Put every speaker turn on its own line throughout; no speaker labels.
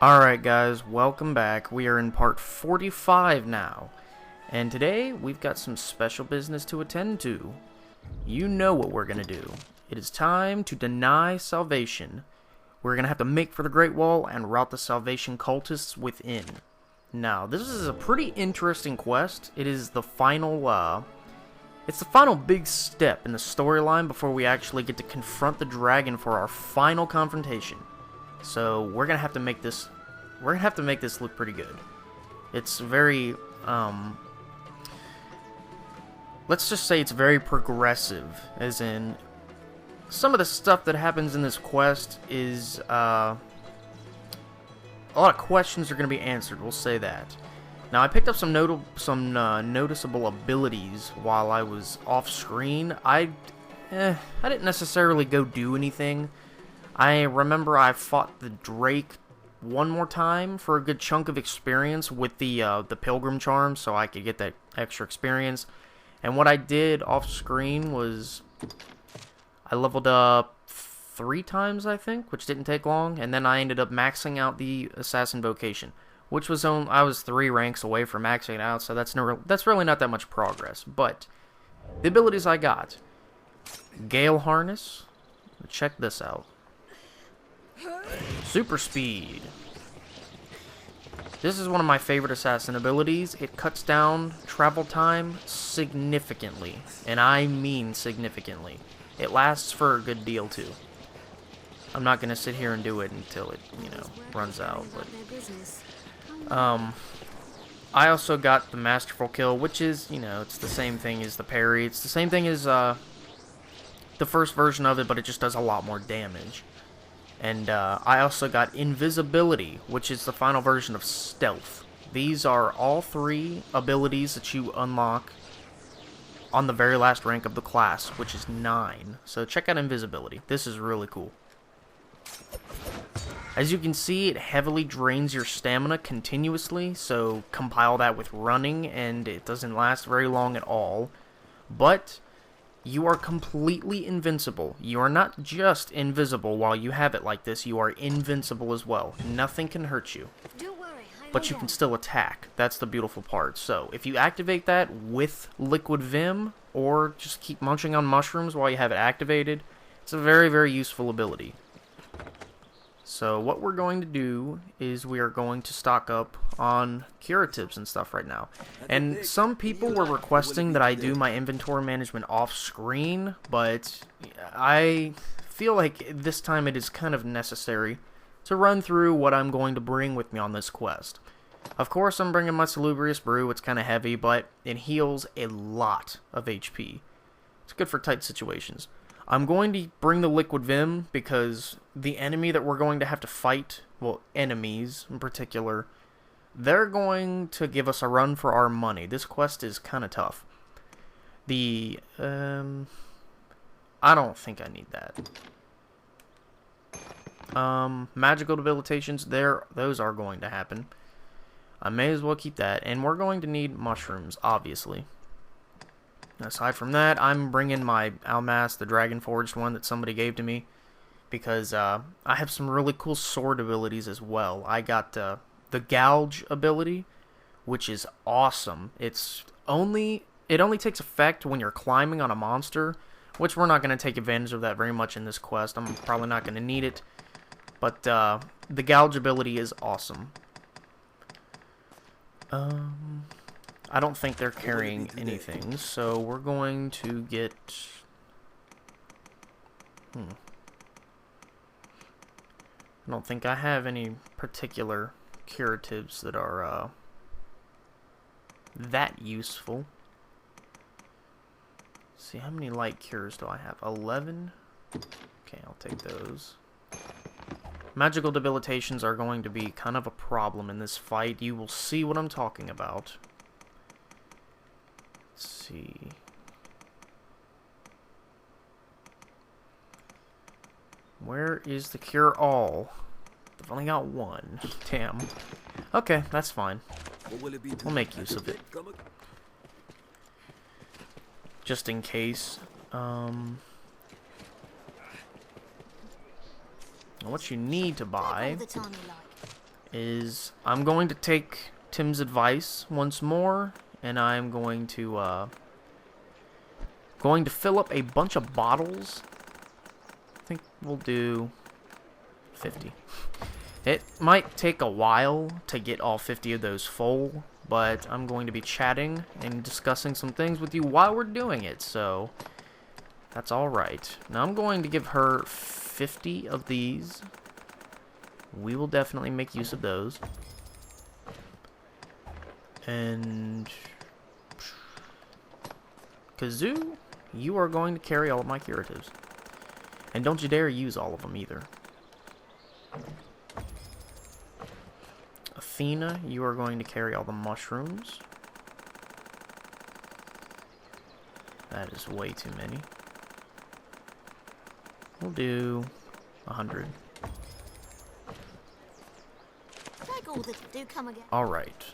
Alright guys, welcome back. We are in part 45 now. And today, we've got some special business to attend to. You know what we're gonna do. It is time to deny salvation. We're gonna have to make for the Great Wall and rout the salvation cultists within. Now, this is a pretty interesting quest. It is the final, it's the final big step in the storyline before we actually get to confront the dragon for our final confrontation. So we're gonna have to make this. Look pretty good. It's very. Let's just say it's very progressive, as in some of the stuff that happens in this quest is a lot of questions are gonna be answered. We'll say that. Now I picked up some noticeable abilities while I was off screen. I didn't necessarily go do anything. I remember I fought the Drake one more time for a good chunk of experience with the Pilgrim Charm, so I could get that extra experience. And what I did off screen was I leveled up 3 times, I think, which didn't take long, and then I ended up maxing out the Assassin Vocation, which was I was 3 ranks away from maxing it out, so that's really not that much progress. But the abilities I got: Gale Harness. Check this out. Super Speed. This is one of my favorite assassin abilities. It cuts down travel time significantly, and I mean significantly. It lasts for a good deal too. I'm not gonna sit here and do it until it, runs out. But I also got the Masterful Kill, which is, it's the same thing as the parry. It's the same thing as the first version of it, but it just does a lot more damage. And I also got Invisibility, which is the final version of Stealth. These are all 3 abilities that you unlock on the very last rank of the class, which is 9. So check out Invisibility. This is really cool. As you can see, it heavily drains your stamina continuously, so compile that with running, and it doesn't last very long at all. But you are completely invincible. You are not just invisible while you have it like this, you are invincible as well. Nothing can hurt you. But you can still attack. That's the beautiful part. So, if you activate that with Liquid Vim, or just keep munching on mushrooms while you have it activated, it's a very, very useful ability. So, what we're going to do is we are going to stock up on curatives and stuff right now. And some people were requesting that I do my inventory management off screen, but I feel like this time it is kind of necessary to run through what I'm going to bring with me on this quest. Of course, I'm bringing my Salubrious Brew. It's kind of heavy, but it heals a lot of HP. It's good for tight situations. I'm going to bring the Liquid Vim because the enemy that we're going to have to fight, well, enemies in particular, they're going to give us a run for our money. This quest is kind of tough. I don't think I need that. Magical debilitations, those are going to happen. I may as well keep that, and we're going to need mushrooms, obviously. Aside from that, I'm bringing my Almas, the Dragon Forged one that somebody gave to me, because I have some really cool sword abilities as well. I got the Gouge ability, which is awesome. It only takes effect when you're climbing on a monster, which we're not going to take advantage of that very much in this quest. I'm probably not going to need it, but the Gouge ability is awesome. I don't think they're carrying anything, so we're going to get... I don't think I have any particular curatives that are that useful. Let's see, how many light cures do I have? 11? Okay, I'll take those. Magical debilitations are going to be kind of a problem in this fight. You will see what I'm talking about. Let's see. Where is the cure-all? I've only got 1. Damn. Okay, that's fine. We'll make use of it. Just in case. What you need to buy is I'm going to take Tim's advice once more, and I'm going to fill up a bunch of bottles. I think we'll do 50. It might take a while to get all 50 of those full, but I'm going to be chatting and discussing some things with you while we're doing it, so that's alright. Now I'm going to give her 50 of these. We will definitely make use of those. And Kazoo, you are going to carry all of my curatives. And don't you dare use all of them either. Athena, you are going to carry all the mushrooms. That is way too many. We'll do 100. Alright.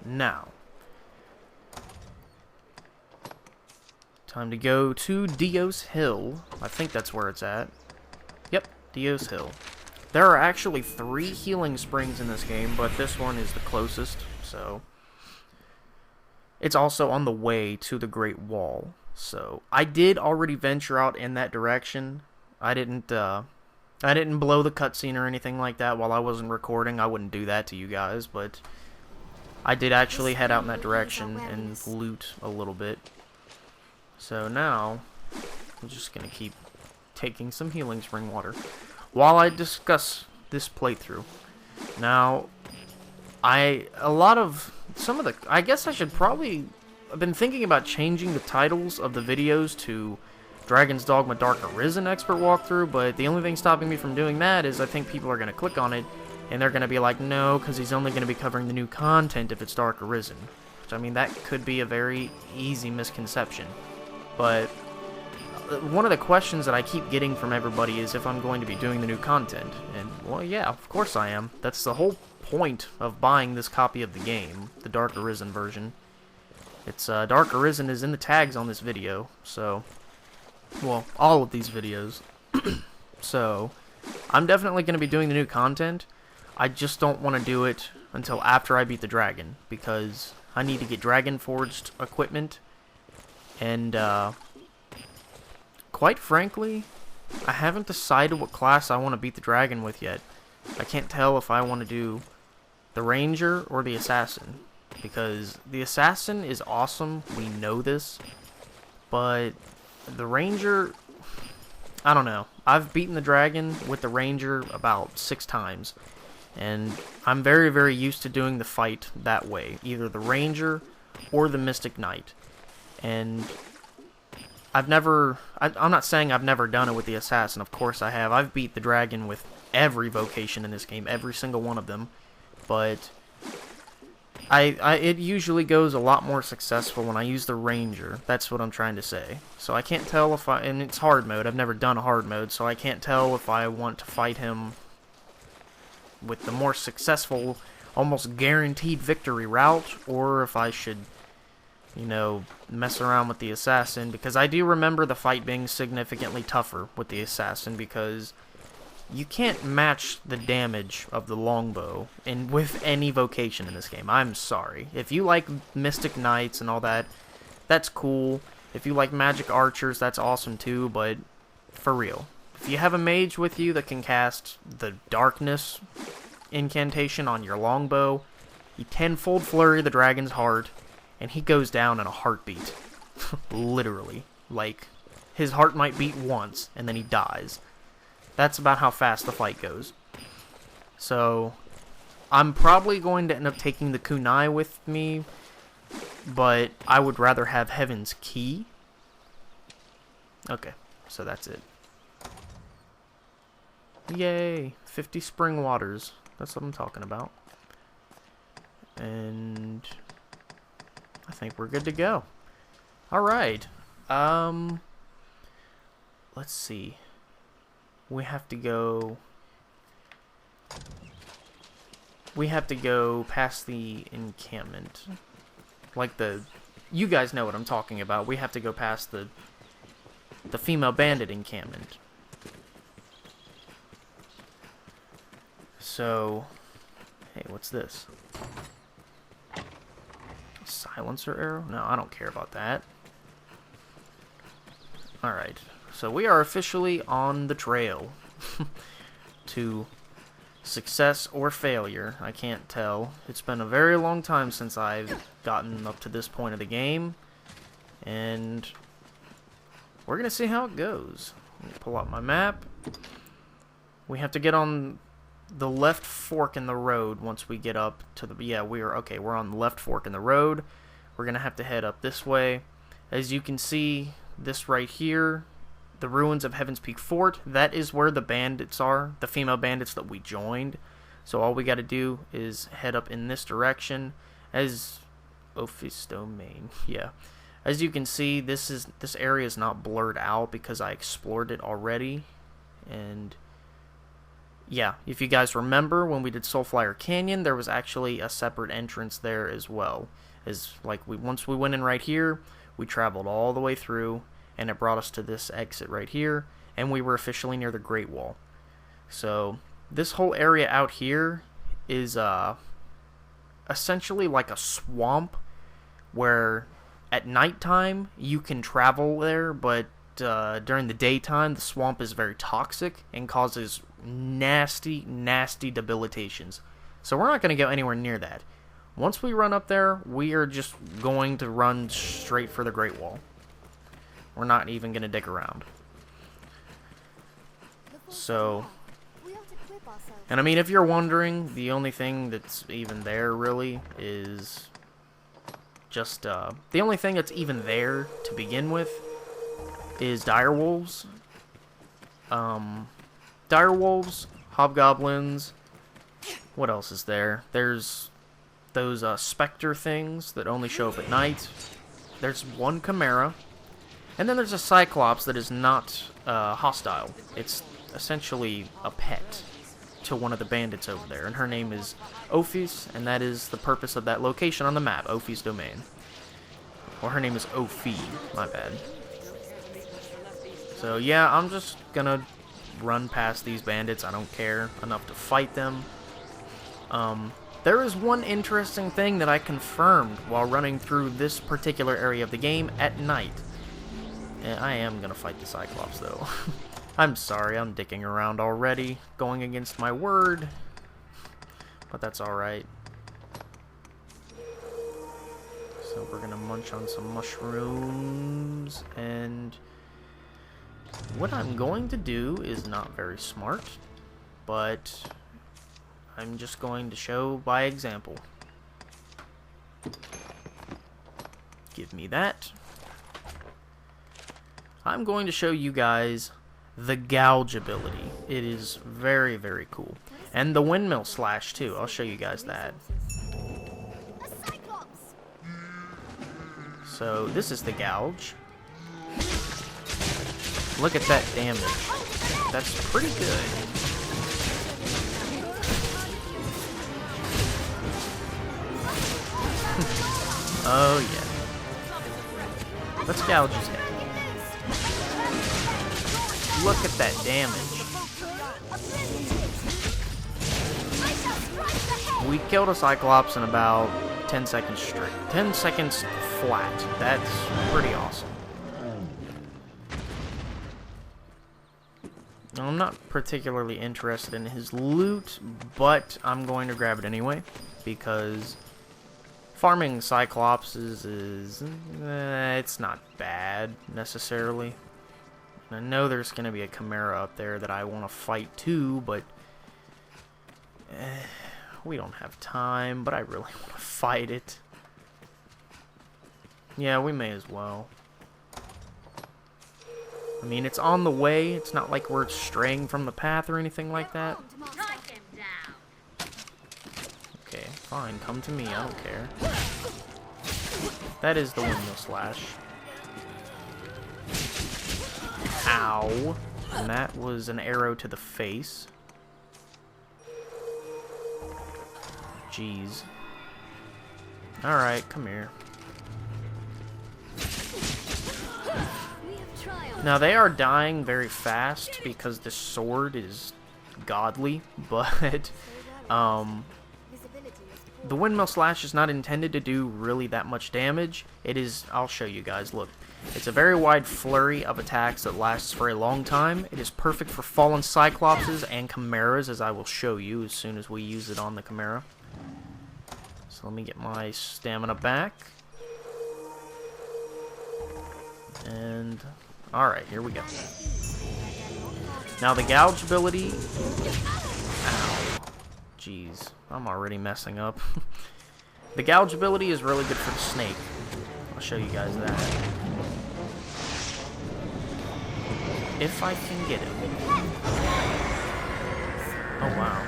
Now, time to go to Dios Hill. I think that's where it's at. Yep, Dios Hill. There are actually 3 healing springs in this game, but this one is the closest, so it's also on the way to the Great Wall. So I did already venture out in that direction. I didn't blow the cutscene or anything like that while I wasn't recording. I wouldn't do that to you guys, but I did actually head out in that direction and loot a little bit. So now, I'm just going to keep taking some healing spring water while I discuss this playthrough. Now, I guess I should probably, I've been thinking about changing the titles of the videos to Dragon's Dogma Dark Arisen Expert Walkthrough, but the only thing stopping me from doing that is I think people are going to click on it, and they're going to be like, no, because he's only going to be covering the new content if it's Dark Arisen. Which, I mean, that could be a very easy misconception. But one of the questions that I keep getting from everybody is if I'm going to be doing the new content. And, well, yeah, of course I am. That's the whole point of buying this copy of the game, the Dark Arisen version. It's, Dark Arisen is in the tags on this video, so, well, all of these videos. So, I'm definitely going to be doing the new content. I just don't want to do it until after I beat the dragon, because I need to get Dragon Forged equipment, and, quite frankly, I haven't decided what class I want to beat the dragon with yet. I can't tell if I want to do the Ranger or the Assassin, because the Assassin is awesome, we know this, but the Ranger, I don't know. I've beaten the dragon with the Ranger about 6 times, and I'm very, very used to doing the fight that way, either the Ranger or the Mystic Knight. And I'm not saying I've never done it with the Assassin, of course I have. I've beat the dragon with every vocation in this game, every single one of them, but it usually goes a lot more successful when I use the Ranger. That's what I'm trying to say. So I can't tell if and it's hard mode, I've never done a hard mode, so I can't tell if I want to fight him with the more successful, almost guaranteed victory route, or if I should, you know, mess around with the Assassin, because I do remember the fight being significantly tougher with the Assassin, because you can't match the damage of the longbow with any vocation in this game. I'm sorry. If you like Mystic Knights and all that, that's cool. If you like magic archers, that's awesome too, but for real, if you have a mage with you that can cast the darkness incantation on your longbow, you tenfold flurry the dragon's heart, and he goes down in a heartbeat. Literally. Like, his heart might beat once, and then he dies. That's about how fast the fight goes. So, I'm probably going to end up taking the kunai with me, but I would rather have Heaven's Key. Okay, so that's it. Yay! 50 spring waters. That's what I'm talking about. And I think we're good to go. Alright. Let's see. We have to go past the encampment. Like you guys know what I'm talking about. We have to go past the female bandit encampment. So, Hey, what's this? Silencer arrow? No, I don't care about that. Alright, so we are officially on the trail to success or failure. I can't tell. It's been a very long time since I've gotten up to this point of the game, and we're gonna see how it goes. Let me pull out my map. We have to get on the left fork in the road once we get up to the... Yeah, we're on the left fork in the road. We're gonna have to head up this way. As you can see, this right here, the ruins of Heaven's Peak Fort, that is where the bandits are, the female bandits that we joined. So all we got to do is head up in this direction. As Office Domain, yeah. As you can see, this area is not blurred out because I explored it already. And yeah, if you guys remember when we did Soulflower Canyon, there was actually a separate entrance there as well. Once we went in right here, we traveled all the way through, and it brought us to this exit right here, and we were officially near the Great Wall. So this whole area out here is essentially like a swamp where at nighttime you can travel there, but during the daytime the swamp is very toxic and causes nasty debilitations. So we're not going to go anywhere near that. Once we run up there, we are just going to run straight for the Great Wall. We're not even going to dig around. So, and I mean, if you're wondering, the only thing that's even there really is just, the only thing that's even there to begin with is direwolves. Direwolves, hobgoblins, what else is there? There's those specter things that only show up at night. There's one chimera. And then there's a cyclops that is not hostile. It's essentially a pet to one of the bandits over there. And her name is Ophi's, and that is the purpose of that location on the map, Ophi's Domain. Or her name is Ophi, my bad. So yeah, I'm just gonna run past these bandits. I don't care enough to fight them. There is one interesting thing that I confirmed while running through this particular area of the game at night. And I am gonna fight the Cyclops though. I'm sorry, I'm dicking around already, going against my word. But that's alright. So we're gonna munch on some mushrooms, and what I'm going to do is not very smart, but I'm just going to show by example. Give me that. I'm going to show you guys the gouge ability. It is very, very cool. And the windmill slash too. I'll show you guys that. So this is the gouge. Look at that damage. That's pretty good. Oh yeah. Let's gouge his head. Look at that damage. We killed a Cyclops in about 10 seconds straight. 10 seconds flat. That's pretty awesome. Now, I'm not particularly interested in his loot, but I'm going to grab it anyway, because farming Cyclops is it's not bad, necessarily. I know there's going to be a Chimera up there that I want to fight too, but we don't have time, but I really want to fight it. Yeah, we may as well. I mean, it's on the way. It's not like we're straying from the path or anything like that. Okay, fine. Come to me. I don't care. That is the windmill slash. Ow. And that was an arrow to the face. Jeez. Alright, come here. Now, they are dying very fast because the sword is godly, but the windmill slash is not intended to do really that much damage. It is, I'll show you guys, look. It's a very wide flurry of attacks that lasts for a long time. It is perfect for fallen Cyclopses and Chimeras, as I will show you as soon as we use it on the Chimera. So let me get my stamina back. And, alright, here we go. Now the gouge ability... Ow. Jeez, I'm already messing up. The gouge ability is really good for the snake. I'll show you guys that. If I can get it. Oh wow.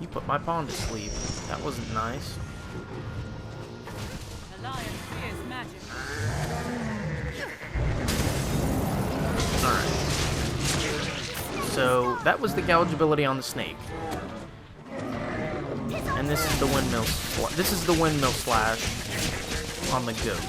You put my pawn to sleep. That wasn't nice. Alright. So that was the gouge ability on the snake. And this is the windmill slash on the goat.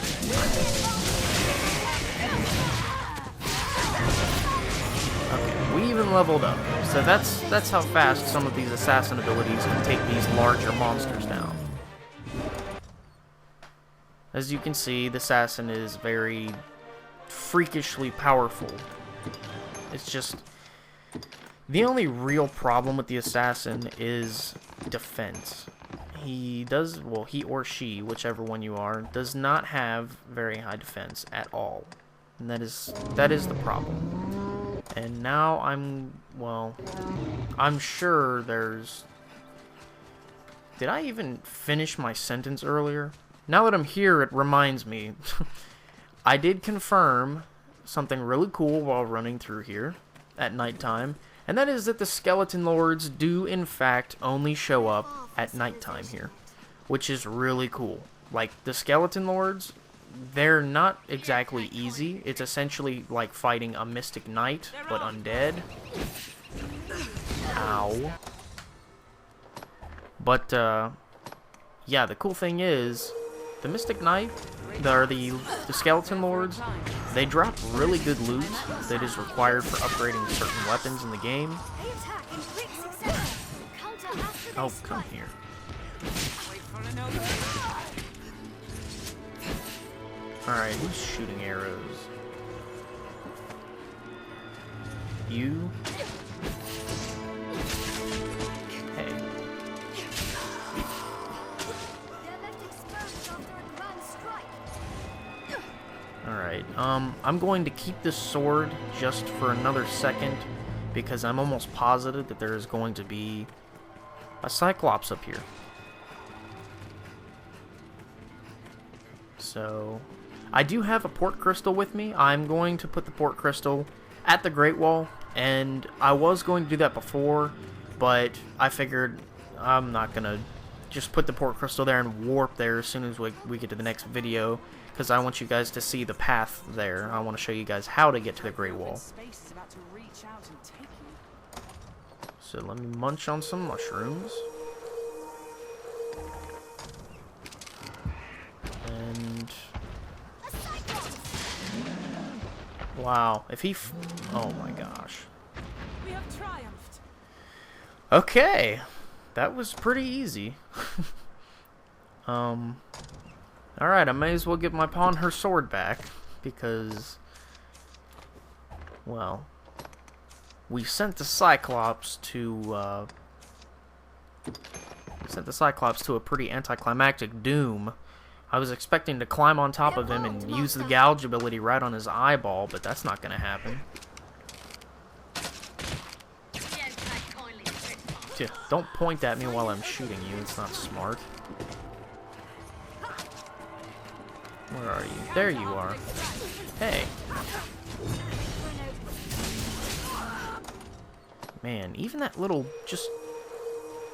Okay, we even leveled up. So that's how fast some of these assassin abilities can take these larger monsters down. As you can see, the assassin is very freakishly powerful. It's just... The only real problem with the assassin is defense. He does, well, he or she, whichever one you are, does not have very high defense at all. And that is the problem. And now I'm sure there's... Did I even finish my sentence earlier? Now that I'm here, it reminds me. I did confirm something really cool while running through here at nighttime. And that is that the skeleton lords do, in fact, only show up at nighttime here. Which is really cool. Like, the skeleton lords, they're not exactly easy. It's essentially like fighting a mystic knight, but undead. Ow. But, yeah, the cool thing is, the mystic knight, the skeleton lords, they drop really good loot that is required for upgrading certain weapons in the game. Oh, come here. Alright, who's shooting arrows? You? Hey. Alright, I'm going to keep this sword just for another second because I'm almost positive that there is going to be a Cyclops up here. So, I do have a port crystal with me. I'm going to put the port crystal at the Great Wall, and I was going to do that before, but I figured I'm not going to just put the port crystal there and warp there as soon as we get to the next video, because I want you guys to see the path there. I want to show you guys how to get to the Great Wall. So let me munch on some mushrooms. And... wow, if he... oh my gosh.
We have triumphed.
Okay, that was pretty easy. Alright, I may as well give my pawn her sword back, because, well, we sent the Cyclops to, a pretty anticlimactic doom. I was expecting to climb on top of him and use the gouge ability right on his eyeball, but that's not gonna happen. Don't point at me while I'm shooting you, it's not smart. Where are you? There you are. Hey. Man, even that little, just,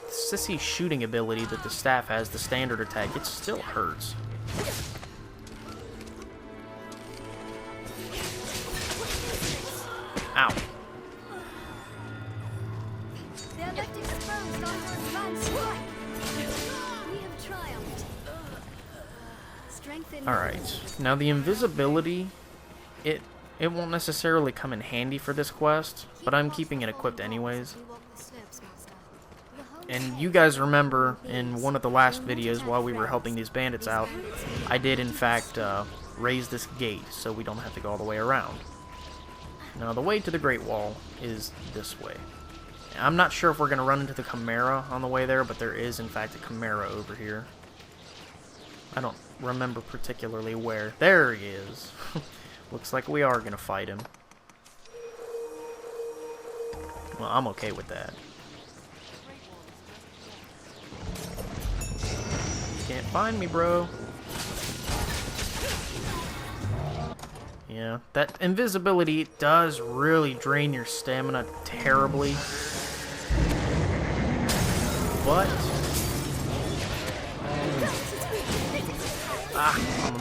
sissy shooting ability that the staff has, the standard attack, it still hurts. Ow. Alright, now the invisibility, it won't necessarily come in handy for this quest, but I'm keeping it equipped anyways. And you guys remember in one of the last videos while we were helping these bandits out, I did in fact raise this gate so we don't have to go all the way around. Now the way to the Great Wall is this way. I'm not sure if we're going to run into the Chimera on the way there, but there is in fact a Chimera over here. I don't remember particularly where. There he is. Looks like we are going to fight him. Well, I'm okay with that. Can't find me, bro. Yeah, that invisibility does really drain your stamina terribly. But I'm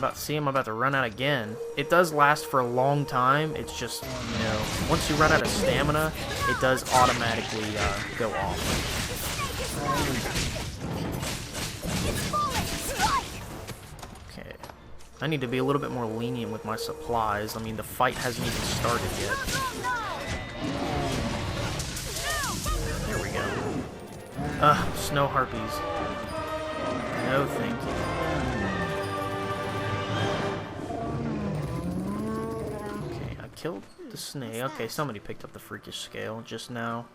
about to run out again. It does last for a long time. It's just, you know, once you run out of stamina, it does automatically go off. Okay. I need to be a little bit more lenient with my supplies. I mean, the fight hasn't even started yet. There we go. Snow harpies. No, thank you. Killed the snake. Okay, somebody picked up the freakish scale just now.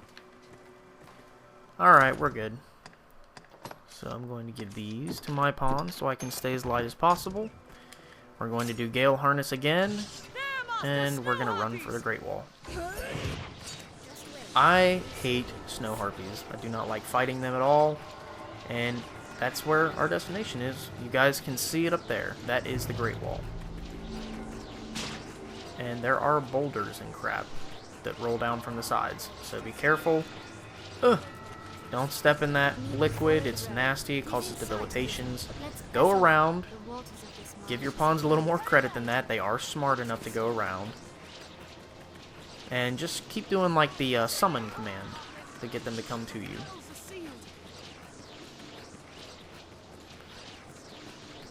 Alright, we're good. So I'm going to give these to my pawn so I can stay as light as possible. We're going to do Gale Harness again. And we're going to run for the Great Wall. I hate snow harpies. I do not like fighting them at all. And that's where our destination is. You guys can see it up there. That is the Great Wall. And there are boulders and crap that roll down from the sides, so be careful. Don't step in that liquid, it's nasty, it causes debilitations. Go around. Give your pawns a little more credit than that, they are smart enough to go around. And just keep doing like the summon command to get them to come to you.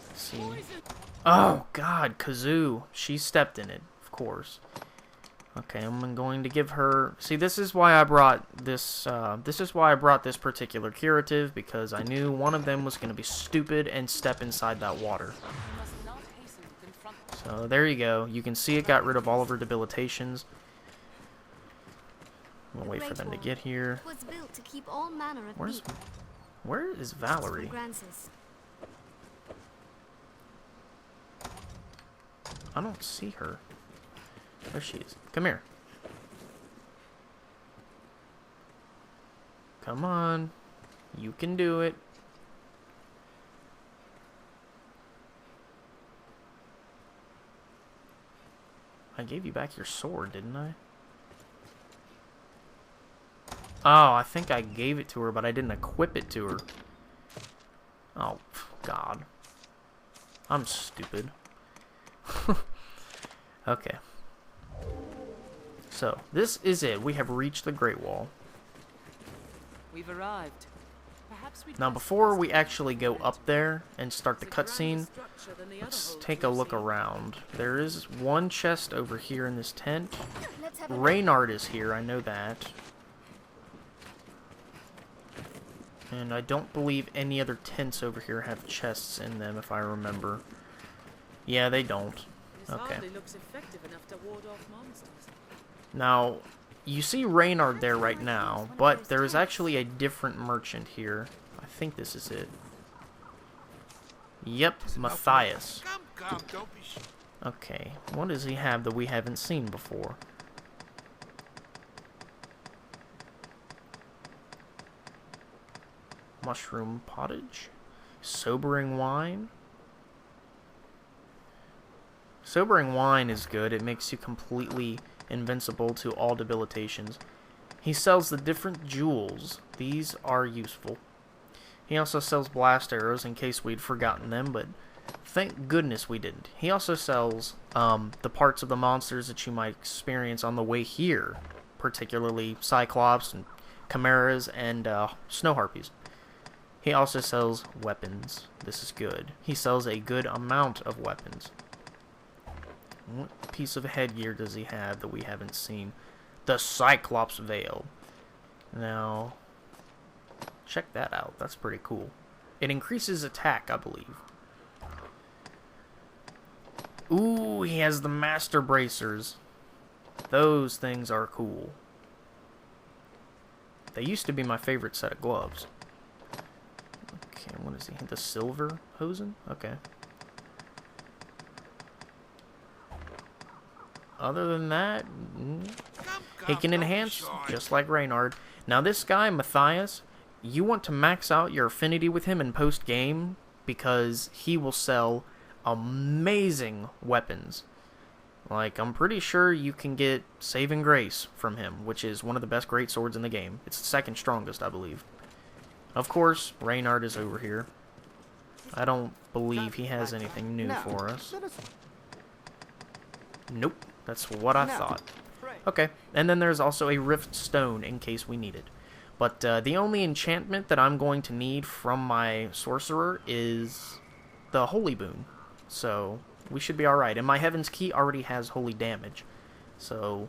Let's see. Oh god, Kazoo, she stepped in it. Course. Okay, I'm going to give her. See, this is why I brought this. This is why I brought this particular curative, because I knew one of them was going to be stupid and step inside that water. So there you go. You can see it got rid of all of her debilitations. We'll wait for them to get here. Where is Valerie? I don't see her. There she is. Come here. Come on. You can do it. I gave you back your sword, didn't I? Oh, I think I gave it to her, but I didn't equip it to her. Oh, God. I'm stupid. Okay. So, this is it. We have reached the Great Wall.
We've arrived. Perhaps
now, before we actually go up there and start the cutscene, let's take a look around. There is one chest over here in this tent. Reynard is here, I know that. And I don't believe any other tents over here have chests in them, if I remember. Yeah, they don't. Okay. Now, you see Reynard there right now, but there is actually a different merchant here. I think this is it. Yep, Matthias. Okay, what does he have that we haven't seen before? Mushroom pottage? Sobering wine? Sobering wine is good. It makes you completely invincible to all debilitations. He sells the different jewels. These are useful. He also sells blast arrows in case we'd forgotten them, but thank goodness we didn't. He also sells the parts of the monsters that you might experience on the way here, particularly Cyclops and Chimeras and Snow Harpies. He also sells weapons. This is good. He sells a good amount of weapons. What piece of headgear does he have that we haven't seen? The Cyclops Veil. Now, check that out. That's pretty cool. It increases attack, I believe. Ooh, he has the Master Bracers. Those things are cool. They used to be my favorite set of gloves. Okay, what is he? The silver hosen? Okay. Other than that, he can enhance just like Reynard. Now this guy, Matthias, you want to max out your affinity with him in post-game because he will sell amazing weapons. Like, I'm pretty sure you can get Saving Grace from him, which is one of the best great swords in the game. It's the second strongest, I believe. Of course, Reynard is over here. I don't believe he has anything new for us. Nope, that's what I thought. Okay, and then there's also a Rift Stone in case we need it. But the only enchantment that I'm going to need from my Sorcerer is the Holy Boon. So we should be alright. And my Heaven's Key already has Holy Damage. So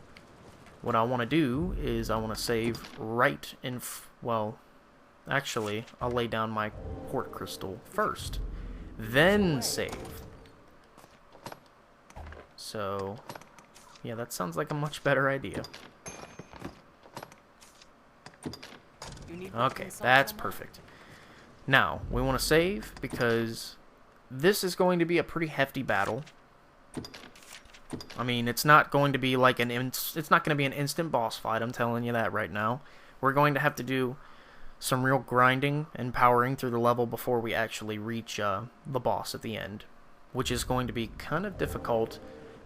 what I want to do is I want to save right in... well, actually, I'll lay down my Port Crystal first. Then save. So, yeah, that sounds like a much better idea. Okay, that's perfect. Now, we want to save because this is going to be a pretty hefty battle. I mean, it's not going to be like it's not going to be an instant boss fight, I'm telling you that right now. We're going to have to do some real grinding and powering through the level before we actually reach the boss at the end, which is going to be kind of difficult,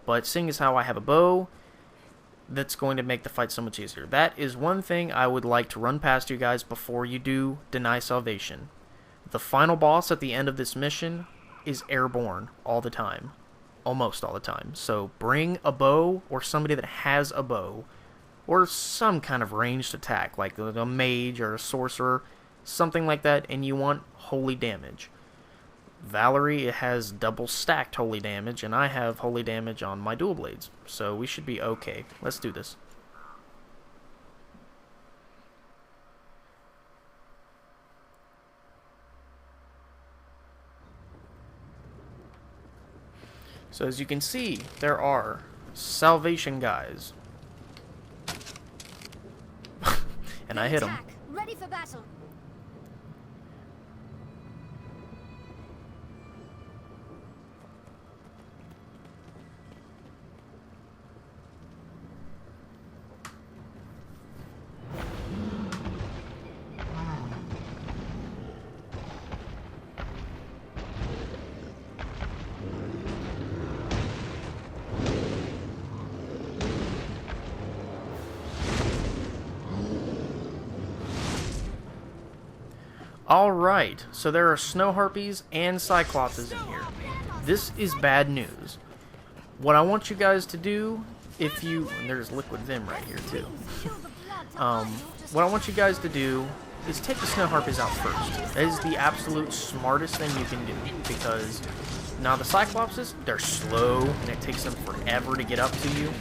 but seeing as how I have a bow, that's going to make the fight so much easier. That is one thing I would like to run past you guys before you do Deny Salvation. The final boss at the end of this mission is airborne all the time. Almost all the time. So bring a bow or somebody that has a bow or some kind of ranged attack like a mage or a sorcerer, something like that, and you want holy damage. Valerie has double stacked holy damage, and I have holy damage on my dual blades, so we should be okay. Let's do this. So as you can see, there are salvation guys. And I hit them.
Ready for battle.
Alright, so there are snow harpies and cyclopses in here. This is bad news. What I want you guys to do, if you... and there's liquid vim right here too. What I want you guys to do is take the snow harpies out first. That is the absolute smartest thing you can do, because now the cyclopses, they're slow and it takes them forever to get up to you.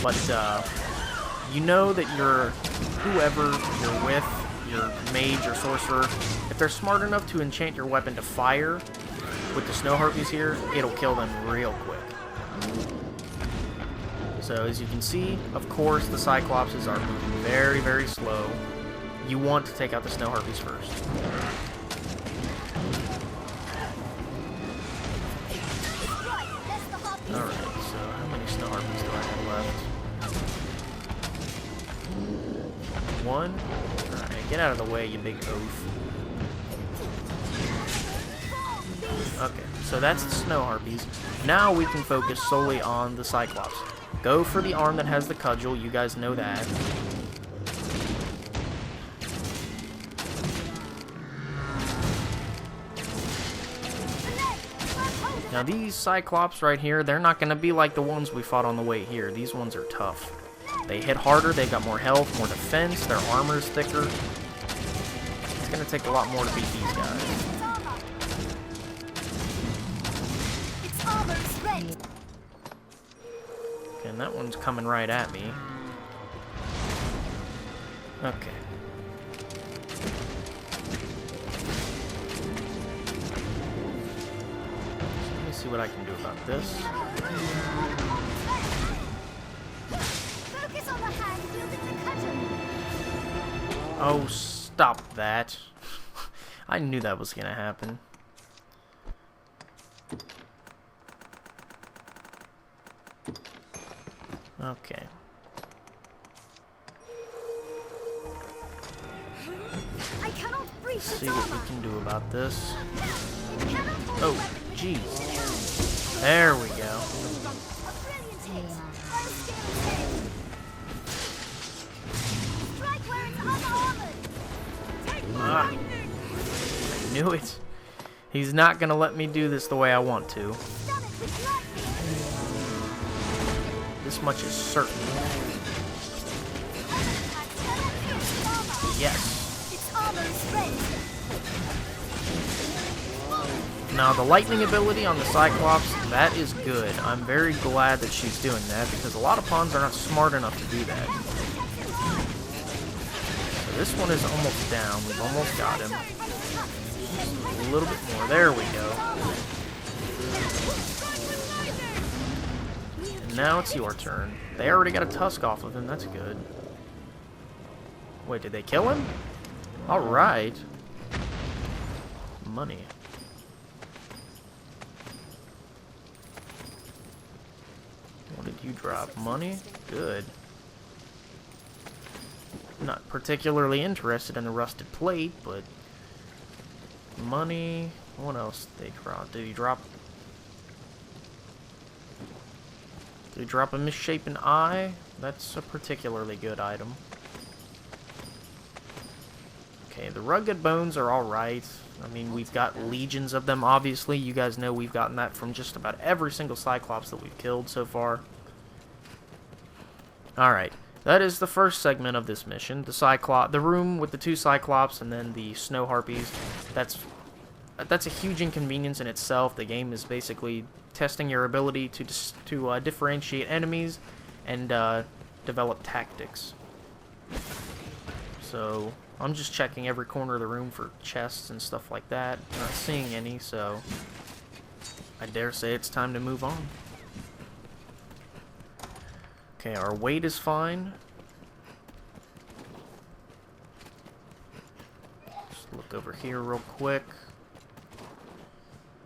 But you know that whoever you're with, your mage or sorcerer, if they're smart enough to enchant your weapon to fire with the snow harpies here, it'll kill them real quick. So as you can see, of course, the cyclopses are moving very, very slow. You want to take out the snow harpies first. Alright, so how many snow harpies do I have left? One. Alright, get out of the way, you big oaf. Okay, so that's the snow harpies. Now we can focus solely on the cyclops. Go for the arm that has the cudgel, you guys know that. Now these cyclops right here, they're not going to be like the ones we fought on the way here. These ones are tough. They hit harder, they've got more health, more defense, their armor's thicker. It's going to take a lot more to beat these guys. Okay, and that one's coming right at me. Okay. what I can do about this.
Focus on the hand wielding the cudgel.
Oh, stop that. I knew that was gonna happen. Okay.
I cannot breach
Let's
its
see what
armor.
we can do about this.
It cannot hold a
Oh,
weapon against
jeez. There we go.
a brilliant hit. I'll scale its head. Strike where it's unarmored. Take
Ah.
lightning.
I knew it. He's not gonna let me do this the way I want to.
Stun it with lightning.
This much is certain.
I cannot pierce its armor.
Yes.
Its armor is red.
Now, the lightning ability on the Cyclops, that is good. I'm very glad that she's doing that, because a lot of pawns are not smart enough to do that. So this one is almost down. We've almost got him. A little bit more. There we go. And now it's your turn. They already got a tusk off of him. That's good. Wait, did they kill him? Alright. Money. What did you drop? Money? Good. Not particularly interested in the rusted plate, but money. What else did they drop? Did he drop? Did he drop a misshapen eye? That's a particularly good item. Okay, the rugged bones are alright. I mean, we've got legions of them, obviously. You guys know we've gotten that from just about every single Cyclops that we've killed so far. Alright, that is the first segment of this mission. The room with the 2 Cyclops and then the snow harpies. That's a huge inconvenience in itself. The game is basically testing your ability to differentiate enemies and develop tactics. So I'm just checking every corner of the room for chests and stuff like that. Not seeing any, so I dare say it's time to move on. Okay, our weight is fine. Just look over here real quick.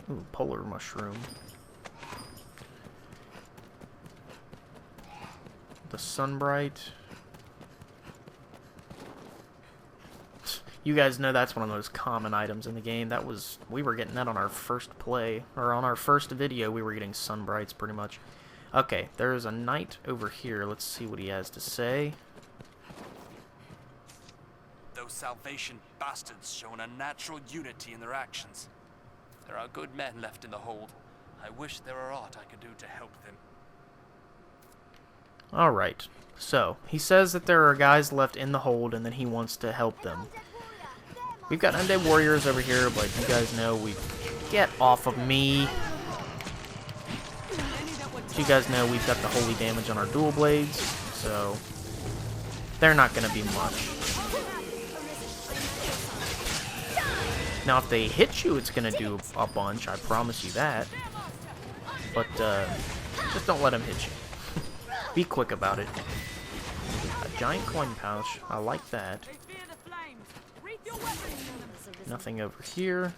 Ooh, polar mushroom. The sunbright. You guys know that's one of those common items in the game. We were getting that on our first play, or on our first video, we were getting sunbrights pretty much. Okay, there's a knight over here. Let's see what he has to say.
Those Salvation bastards show an unnatural unity in their actions. There are good men left in the hold. I wish there were aught I could do to help them.
Alright, so, he says that there are guys left in the hold and that he wants to help them. We've got undead warriors over here, but you guys know get off of me. You guys know we've got the holy damage on our dual blades, so they're not going to be much. Now, if they hit you, it's going to do a bunch, I promise you that. But just don't let them hit you. Be quick about it. A giant coin pouch, I like that. Nothing over here.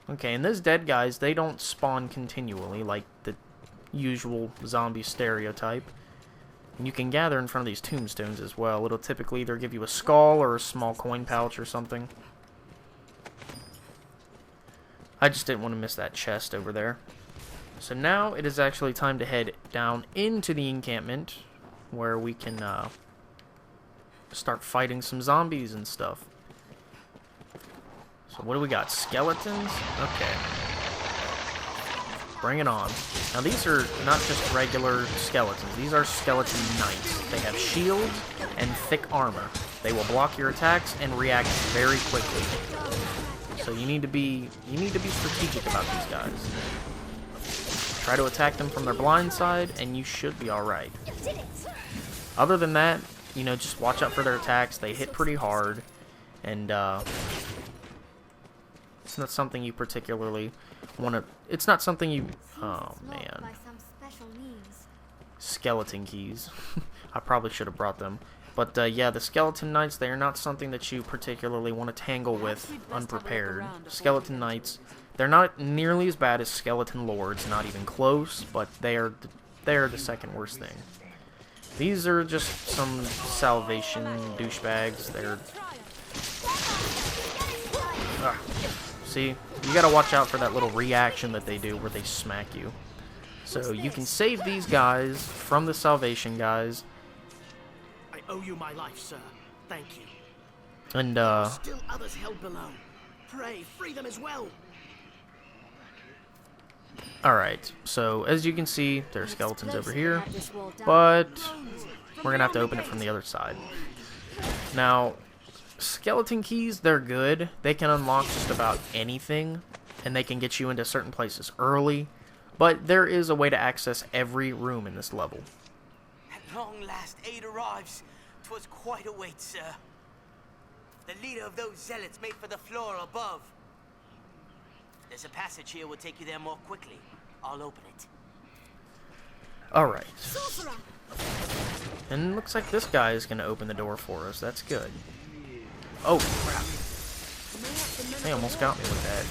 Okay, and those dead guys, they don't spawn continually like the usual zombie stereotype. And you can gather in front of these tombstones as well. It'll typically either give you a skull or a small coin pouch or something. I just didn't want to miss that chest over there. So now it is actually time to head down into the encampment where we can start fighting some zombies and stuff. So what do we got? Skeletons? Okay. Bring it on. Now these are not just regular skeletons. These are skeleton knights. They have shields and thick armor. They will block your attacks and react very quickly. So you need to be strategic about these guys. Try to attack them from their blind side, and you should be alright. Other than that, you know, just watch out for their attacks. They hit pretty hard, and It's not something you particularly want to... It's not something you... Oh, man.
By some special means.
Skeleton keys. I probably should have brought them. But, yeah, the skeleton knights, they are not something that you particularly want to tangle with unprepared. Skeleton knights, they're not nearly as bad as skeleton lords, not even close, but they are the second worst thing. These are just some salvation douchebags. They're... See, you gotta watch out for that little reaction that they do where they smack you. So you can save these guys from the salvation guys.
I owe you my life, sir. Thank you.
And,
Still others held below. Pray, free them as well.
alright, so as you can see, there are skeletons over here, but we're gonna have to open it from the other side. Now, skeleton keys, they're good. They can unlock just about anything, and they can get you into certain places early, but there is a way to access every room in this level.
At long last, aid arrives. 'Twas quite a wait, sir. The leader of those zealots made for the floor above. There's a passage here will take you there more quickly. I'll open it.
Alright.
Sorcerer!
And it looks like this guy is going to open the door for us. That's good. Oh, crap. They almost got me with that.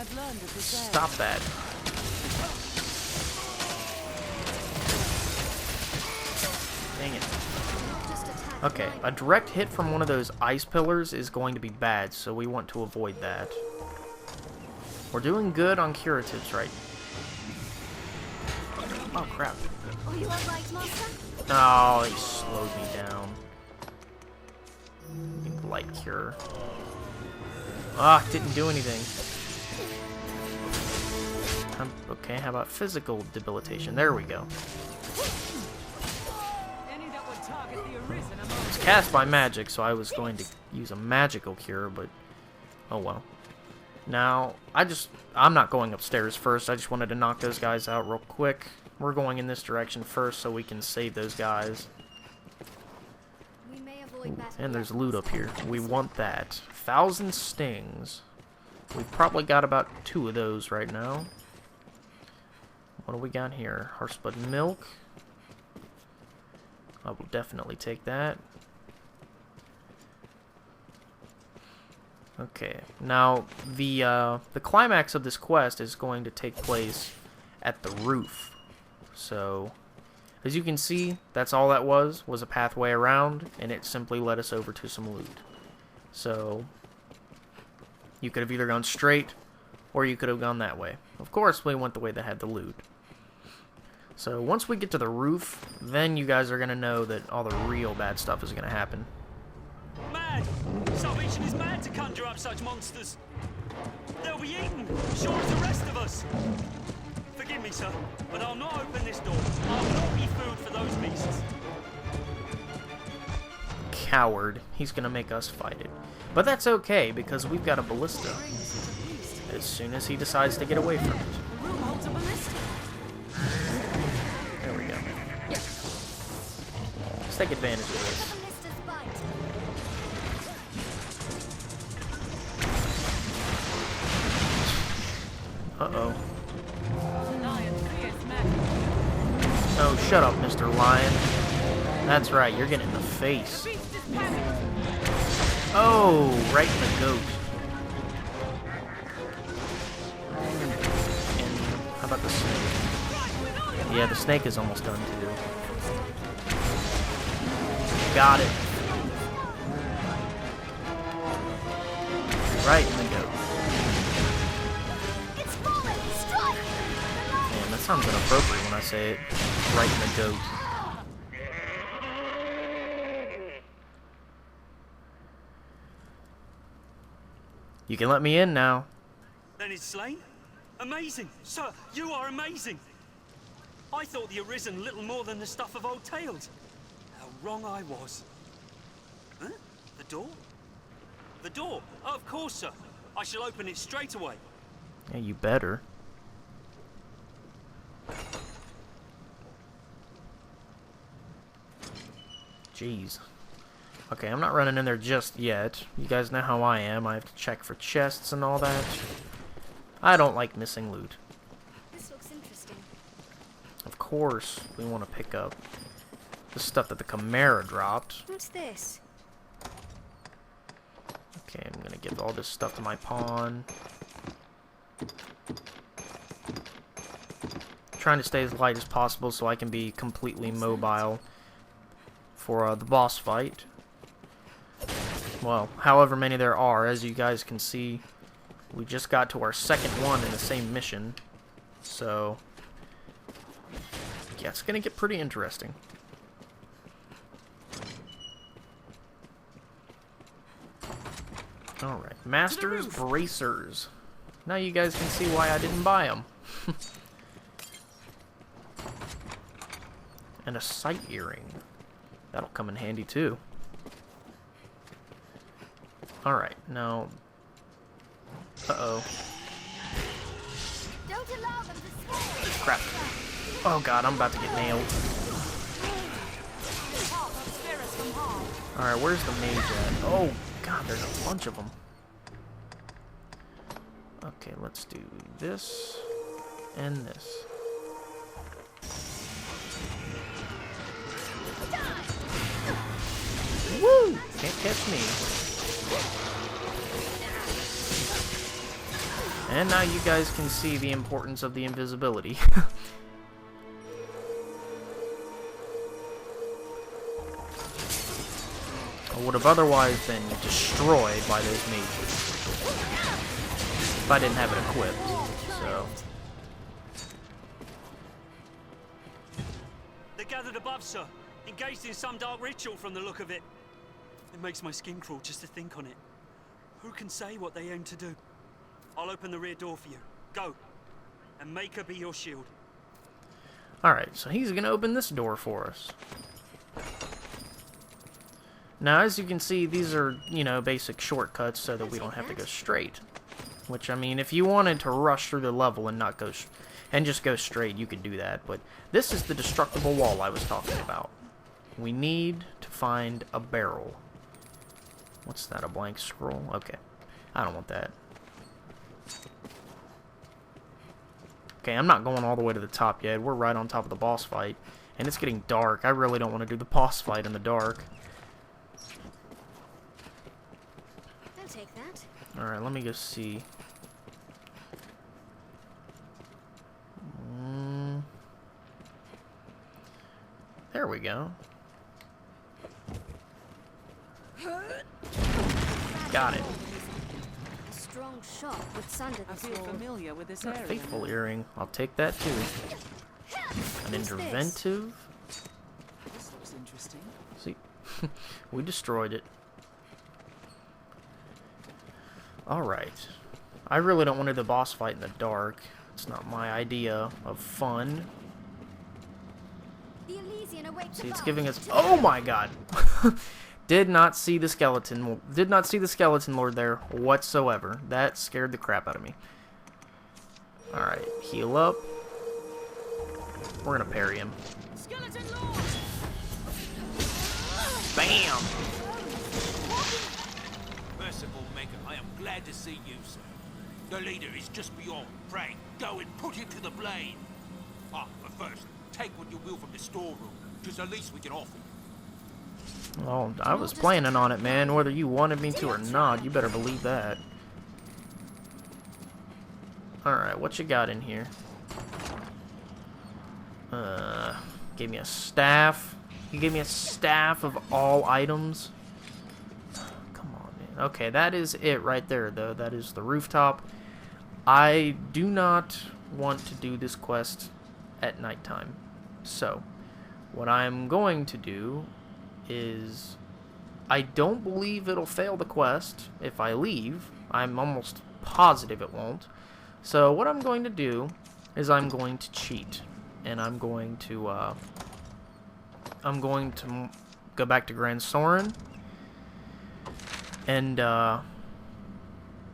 I've learned that this air
Stop that. Dang it.
Just attack
Okay, a direct hit from one of those ice pillars is going to be bad, so we want to avoid that. We're doing good on curatives, right? Oh, crap.
Oh, you are right, master?
Oh, he slowed me down. Light cure. Ah, didn't do anything. Okay, how about physical debilitation? There we go.
any that would target the Elysian among
It's cast by magic, so I was going to use a magical cure, but oh well. Now, I'm not going upstairs first. I just wanted to knock those guys out real quick. We're going in this direction first so we can save those guys.
We may avoid battle
And there's
yet,
loot up
master.
here. We want that. 1,000 stings. We've probably got about 2 of those right now. What do we got here? Horseblood milk. I will definitely take that. Okay. Now, the climax of this quest is going to take place at the roof. So, as you can see, that's all that was a pathway around, and it simply led us over to some loot. So, you could have either gone straight, or you could have gone that way. Of course, we went the way that had the loot. So, once we get to the roof, then you guys are going to know that all the real bad stuff is going to happen.
Mad! Salvation is mad to conjure up such monsters. They'll be eaten, sure as the rest of us. Forgive me, sir, but I'll not open this door. I'll not be food for those beasts.
Coward. He's gonna make us fight it. But that's okay, because we've got a ballista. As soon as he decides to get away from it.
the room holds a ballista.
There we go. Let's take advantage of this.
Ballista's bite.
Uh-oh.
Lion fierce magic.
Oh, shut up, Mr. Lion. That's right, you're getting in the face.
The beast is panicked.
Oh, right in the goat. And how about the snake? Yeah, the snake is almost done too. Got it. Right in the goat.
It's falling! Strike!
Man, that sounds inappropriate when I say it. Right in the goat. You can let me in now.
Then it's slain? Amazing! Sir, you are amazing! I thought the Arisen little more than the stuff of old tales. How wrong I was. Huh? The door? The door? Oh, of course, sir. I shall open it straight away.
Yeah, you better. Jeez. Okay, I'm not running in there just yet. You guys know how I am. I have to check for chests and all that. I don't like missing loot.
This looks interesting.
Of course, we want to pick up the stuff that the Chimera dropped.
What's this?
Okay, I'm gonna give all this stuff to my pawn. Trying to stay as light as possible so I can be completely mobile for the boss fight. Well, however many there are, as you guys can see, we just got to our second one in the same mission. So, yeah, it's gonna get pretty interesting. Alright, Master's Bracers. Now you guys can see why I didn't buy them. And a sight earring. That'll come in handy too. Alright, now... Uh-oh.
Don't allow them to scale.
Crap. Oh god, I'm about to get nailed. Alright, where's the mage at? Oh god, there's a bunch of them. Okay, let's do this and this. Woo! Can't catch me. And now you guys can see the importance of the invisibility. I would have otherwise been destroyed by those mages if I didn't have it equipped. So
They're gathered above, sir. Engaged in some dark ritual from the look of it. It makes my skin crawl just to think on it. Who can say what they aim to do? I'll open the rear door for you. Go. And make her be your shield.
alright, so he's gonna open this door for us. Now, as you can see, these are, you know, basic shortcuts so that we don't have to go straight. Which, I mean, if you wanted to rush through the level and not go and just go straight, you could do that. But this is the destructible wall I was talking about. We need to find a barrel. What's that, a blank scroll? Okay. I don't want that. Okay, I'm not going all the way to the top yet. We're right on top of the boss fight. And it's getting dark. I really don't want to do the boss fight in the dark.
I'll take that.
Alright, let me go see. There we go. Got it.
A strong shot would sunder
I
this
feel
wall.
familiar with this
A
area.
faithful earring. I'll take that too. An
What's this?
interventive.
This looks interesting.
See, we destroyed it. Alright. I really don't want to do the boss fight in the dark. It's not my idea of fun.
The Elysian awaits
See, it's
above.
giving us... Oh my god! Did not see the skeleton. Did not see the skeleton lord there whatsoever. That scared the crap out of me. Alright, heal up. We're gonna parry him.
Skeleton Lord!
Bam!
Merciful Maker, I am glad to see you, sir. The leader is just beyond. Pray, go and put him to the blade. Ah, but first, take what you will from the storeroom. 'Tis the least we can offer.
Well, I was planning on it, man. Whether you wanted me to or not, you better believe that. Alright, what you got in here? Gave me a staff. You gave me a staff of all items. Come on, man. Okay, that is it right there, though. That is the rooftop. I do not want to do this quest at nighttime. So, what I'm going to do is... I don't believe it'll fail the quest if I leave. I'm almost positive it won't. So, what I'm going to do is I'm going to cheat. And I'm going to go back to Grand Soren. And,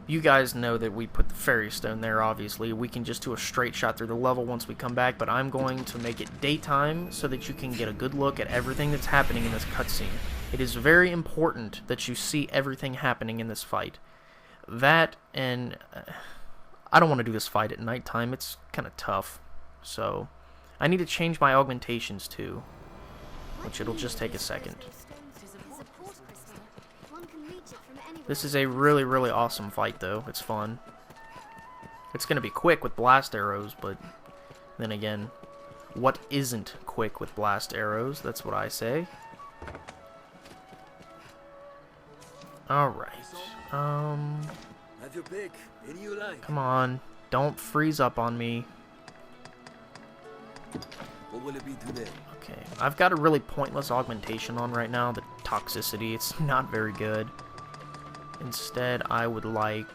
you guys know that we put the fairy stone there, obviously. We can just do a straight shot through the level once we come back, but I'm going to make it daytime so that you can get a good look at everything that's happening in this cutscene. It is very important that you see everything happening in this fight. That, and I don't want to do this fight at nighttime. It's kind of tough. So, I need to change my augmentations too, which it'll just take a second. This is a really, really awesome fight, though. It's fun. It's going to be quick with blast arrows, but then again, what isn't quick with blast arrows? That's what I say. Alright.
Have your pick. Any you like.
Come on. Don't freeze up on me.
What will it be today?
Okay. I've got a really pointless augmentation on right now. The toxicity. It's not very good. Instead, I would like...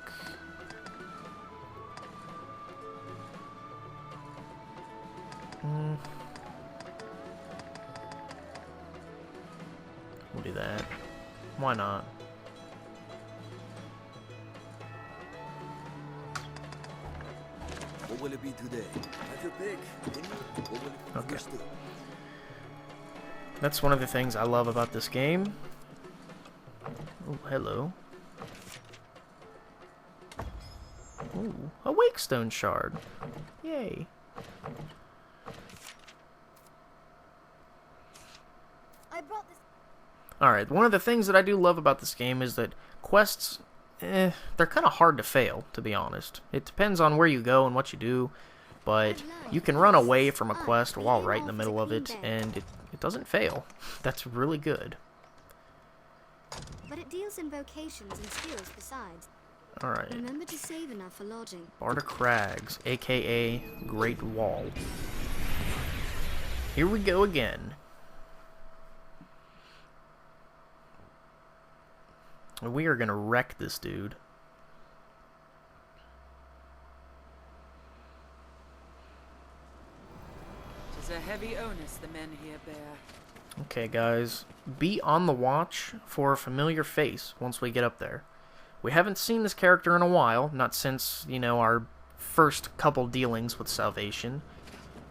We'll do that. Why not?
What will it be today? Have your pick. Any? What will it be?
Okay.
Understood.
That's one of the things I love about this game. Oh, hello. Ooh, a Wakestone shard. Yay.
I brought this.
Alright, one of the things that I do love about this game is that quests, they're kind of hard to fail, to be honest. It depends on where you go and what you do, but you can run away from a quest while right in the middle of it, and it doesn't fail. That's really good.
But it deals in vocations and skills besides.
Alright.
Remember to save enough for lodging.
Barter Crags, aka Great Wall. Here we go again. We are gonna wreck this dude.
Tis a heavy onus the men here bear.
Okay, guys. Be on the watch for a familiar face once we get up there. We haven't seen this character in a while, not since, you know, our first couple dealings with Salvation.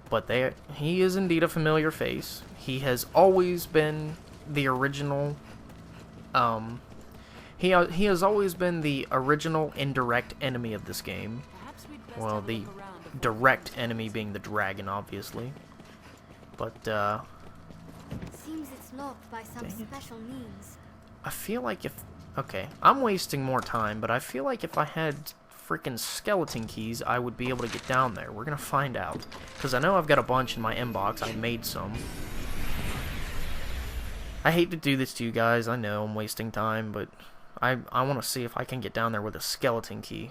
But he is indeed a familiar face. He has always been the original, He has always been the original indirect enemy of this game.
Perhaps we'd best
Well,
have a
the
look around before
direct enemy being the dragon, obviously. But,
Seems it's locked by some
Dang it.
special means.
I feel like if... Okay, I'm wasting more time, but I feel like if I had freaking skeleton keys, I would be able to get down there. We're gonna find out. Because I know I've got a bunch in my inbox. I made some. I hate to do this to you guys. I know I'm wasting time, but I want to see if I can get down there with a skeleton key.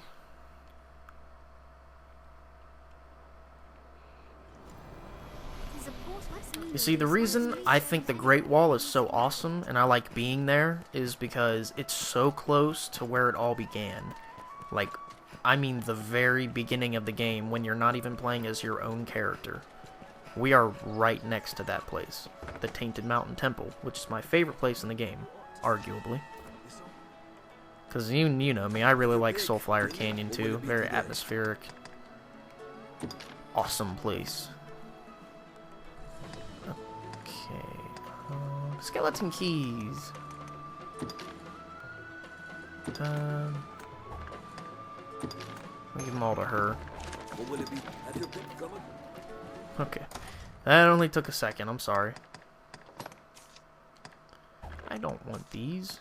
You see, the reason I think the Great Wall is so awesome, and I like being there, is because it's so close to where it all began. Like, I mean the very beginning of the game, when you're not even playing as your own character. We are right next to that place. The Tainted Mountain Temple, which is my favorite place in the game, arguably. Because you know me, I really like Soulfire Canyon too. Very atmospheric. Awesome place. Okay. Skeleton keys. I'll give them all to her.
What will it be? Have your pick, drummer?
Okay. That only took a second, I'm sorry. I don't want these.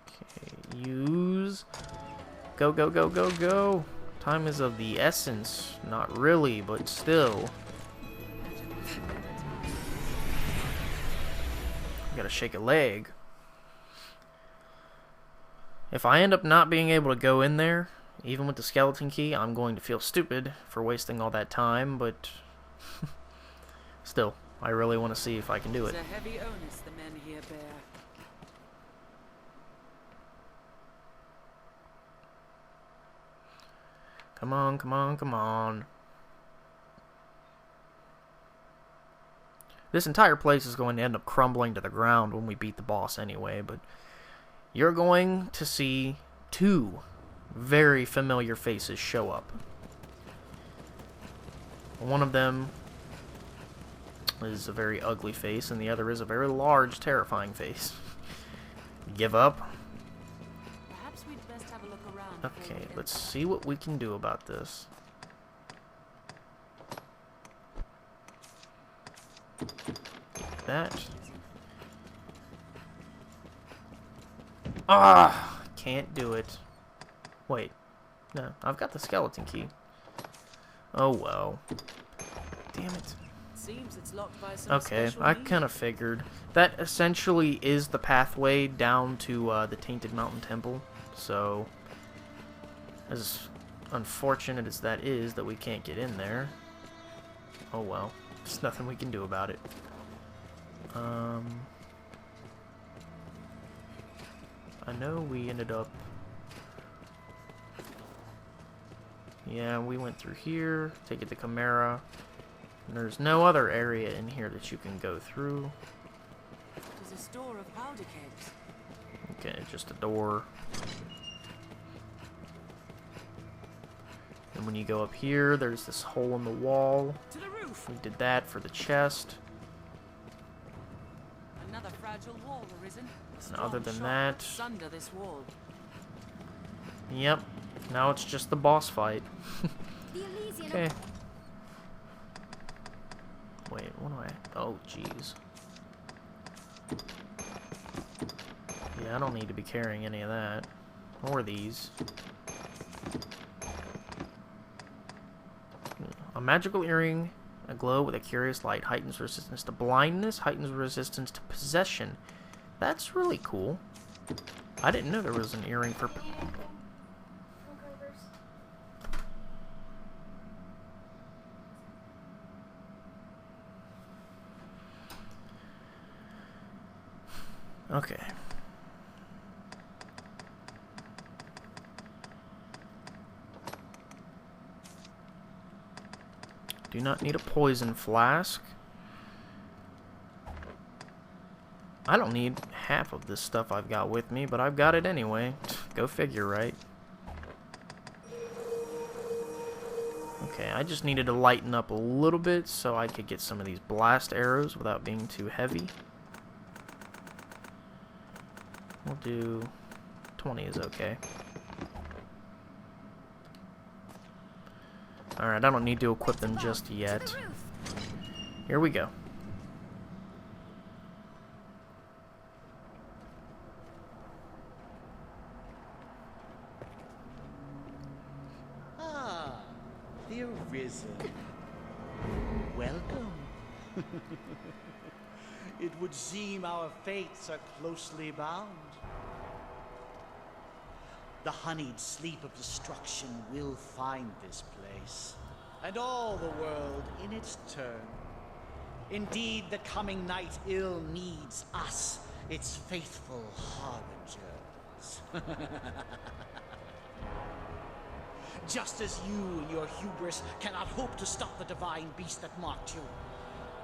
Okay, use. Go, go, go, go, go. Time is of the essence. Not really, but still. Gotta shake a leg. If I end up not being able to go in there, even with the skeleton key, I'm going to feel stupid for wasting all that time, but still, I really want to see if I can do it.
Tis a heavy onus the men here bear.
Come on, come on, come on. This entire place is going to end up crumbling to the ground when we beat the boss anyway, but you're going to see two very familiar faces show up. One of them is a very ugly face, and the other is a very large, terrifying face. Give up?
Perhaps we'd best have a look around. before we
Okay,
get
let's
inside.
see what we can do about this. That. Ah! Can't do it. Wait. No, I've got the skeleton key. Oh well. Damn it.
Seems it's locked by some
Okay,
special
I
means.
kind of figured. That essentially is the pathway down to the Tainted Mountain Temple. So, as unfortunate as that is that we can't get in there, oh well. There's nothing we can do about it. I know we ended up... Yeah, we went through here, take it to Chimera. And there's no other area in here that you can go through.
There's a store of powder kegs.
Okay, just a door. And when you go up here, there's this hole in the wall.
To the roof!
We did that for the chest.
Another fragile wall arisen.
And other than
Strong
that-
shock Sunder this wall.
Yep. Now it's just the boss fight.
The Elysian.
Okay. Wait, what do I... Oh, jeez. Yeah, I don't need to be carrying any of that. Or these. A magical earring, a glow with a curious light, heightens resistance to blindness, heightens resistance to possession. That's really cool. I didn't know there was an earring for... Okay. Do not need a poison flask. I don't need half of this stuff I've got with me, but I've got it anyway. Go figure, right? Okay, I just needed to lighten up a little bit so I could get some of these blast arrows without being too heavy. We'll do 20 is okay. Alright, I don't need to equip them just yet. Here we go.
Ah, the Arisen. Welcome. It would seem our fates are closely bound. The honeyed sleep of destruction will find this place, and all the world in its turn. Indeed, the coming night ill needs us, its faithful harbingers. Just as you in your hubris cannot hope to stop the divine beast that mocked you.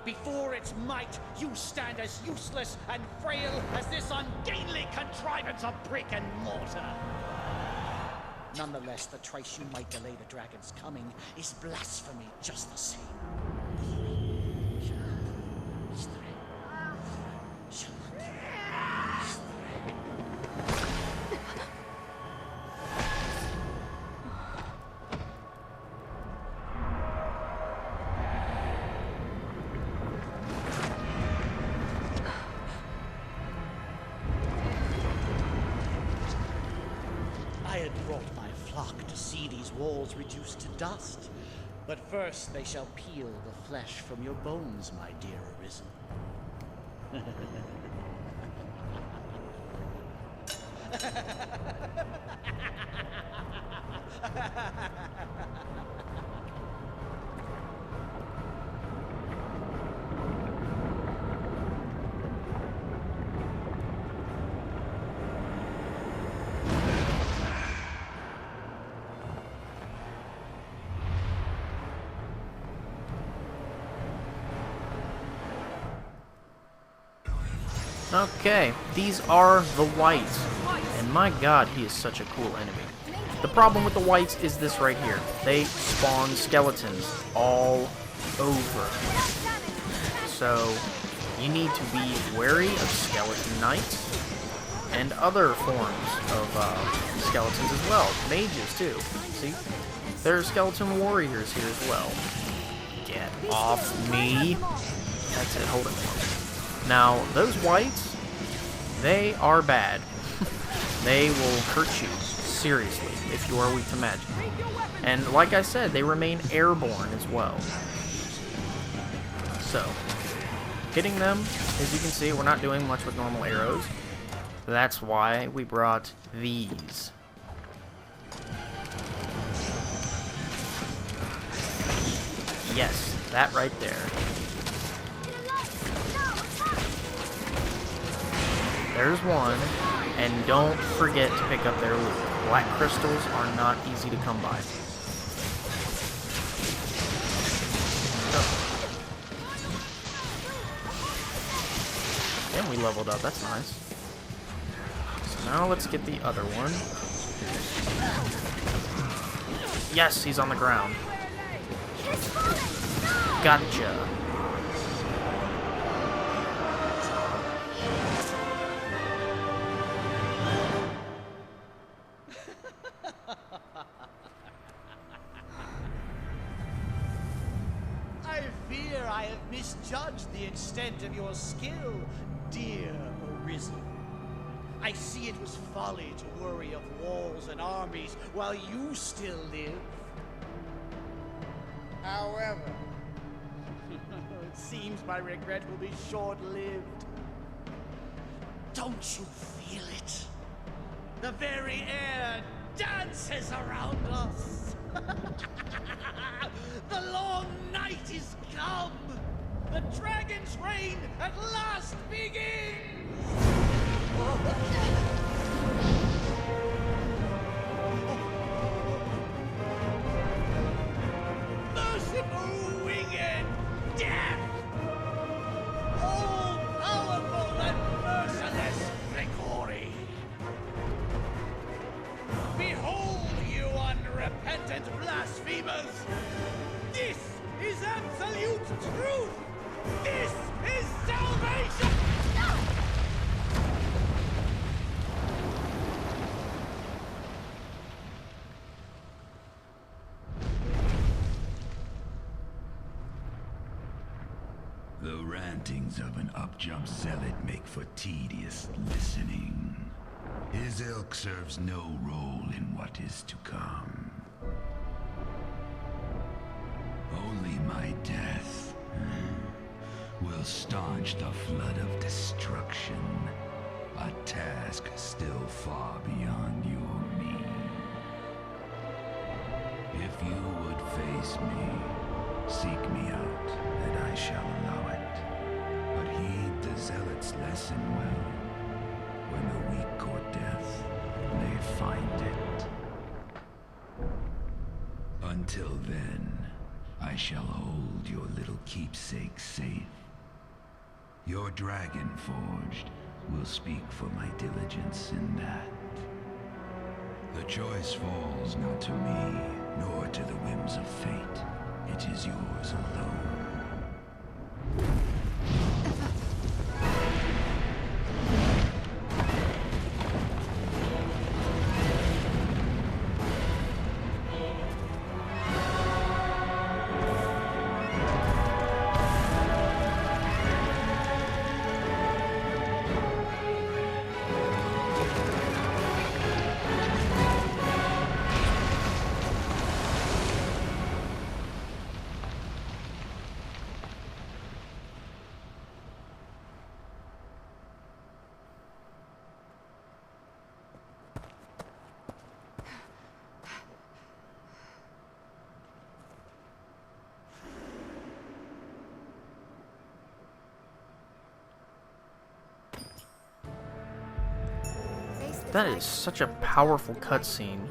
Before its might, you stand as useless and frail as this ungainly contrivance of brick and mortar. Nonetheless, the trice you might delay the dragon's coming is blasphemy just the same. I had brought my flock to see these walls reduced to dust. But first they shall peel the flesh from your bones, my dear Arisen.
Okay, these are the whites. And my god, he is such a cool enemy. The problem with the whites is this right here. They spawn skeletons all over. So you need to be wary of skeleton knights and other forms of skeletons as well. Mages too. See? There are skeleton warriors here as well. Get off me. That's it, hold it. Now, those whites, they are bad. They will hurt you, seriously, if you are weak to magic. And like I said, they remain airborne as well. So, hitting them, as you can see, we're not doing much with normal arrows. That's why we brought these. Yes, that right there. There's one, and don't forget to pick up their loot. Black crystals are not easy to come by. And we leveled up, that's nice. So now let's get the other one. Yes, he's on the ground. Gotcha.
I fear I have misjudged the extent of your skill, dear Arisen. I see it was folly to worry of walls and armies while you still live. However, it seems my regret will be short-lived. Don't you feel it? The very air dances around us. The long night is come. The dragon's reign at last begins. Merciful winged death! All powerful and merciless Grigori! Behold, you unrepentant blasphemers! This is absolute truth! This is salvation!
The rantings of an up-jump zealot make for tedious listening. His ilk serves no role in what is to come. Only my death will staunch the flood of destruction. A task still far beyond your means. If you would face me, seek me out, and I shall allow it. But heed the zealot's lesson well. When the weak court death, they find it. Until then, I shall hold your little keepsake safe. Your dragon forged will speak for my diligence in that. The choice falls not to me, nor to the whims of fate. It is yours alone.
That is such a powerful cutscene.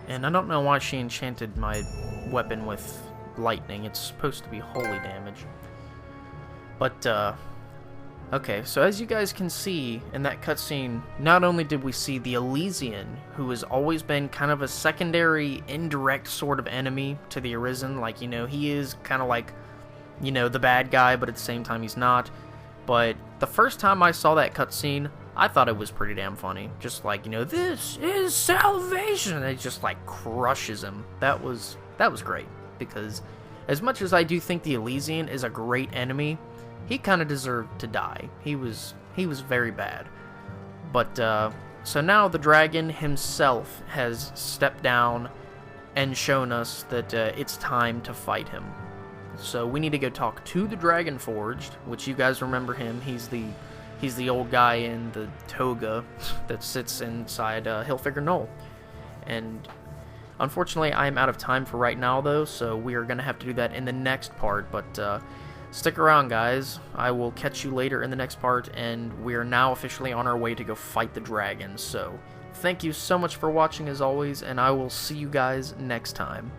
And I don't know why she enchanted my weapon with lightning. It's supposed to be holy damage. But, okay, so as you guys can see in that cutscene, not only did we see the Elysian, who has always been kind of a secondary, indirect sort of enemy to the Arisen. Like, you know, he is kind of like you know, the bad guy, but at the same time he's not. But the first time I saw that cutscene, I thought it was pretty damn funny. Just like, you know, this is salvation, and it just like crushes him. That was great, because as much as I do think the Elysian is a great enemy, he kind of deserved to die. He was very bad. But so now the dragon himself has stepped down and shown us that it's time to fight him. So we need to go talk to the Dragon Forged, which you guys remember him. He's the old guy in the toga that sits inside Hillfigure Knoll. And unfortunately, I am out of time for right now, though, so we are going to have to do that in the next part. But stick around, guys. I will catch you later in the next part, and we are now officially on our way to go fight the dragon. So thank you so much for watching, as always, and I will see you guys next time.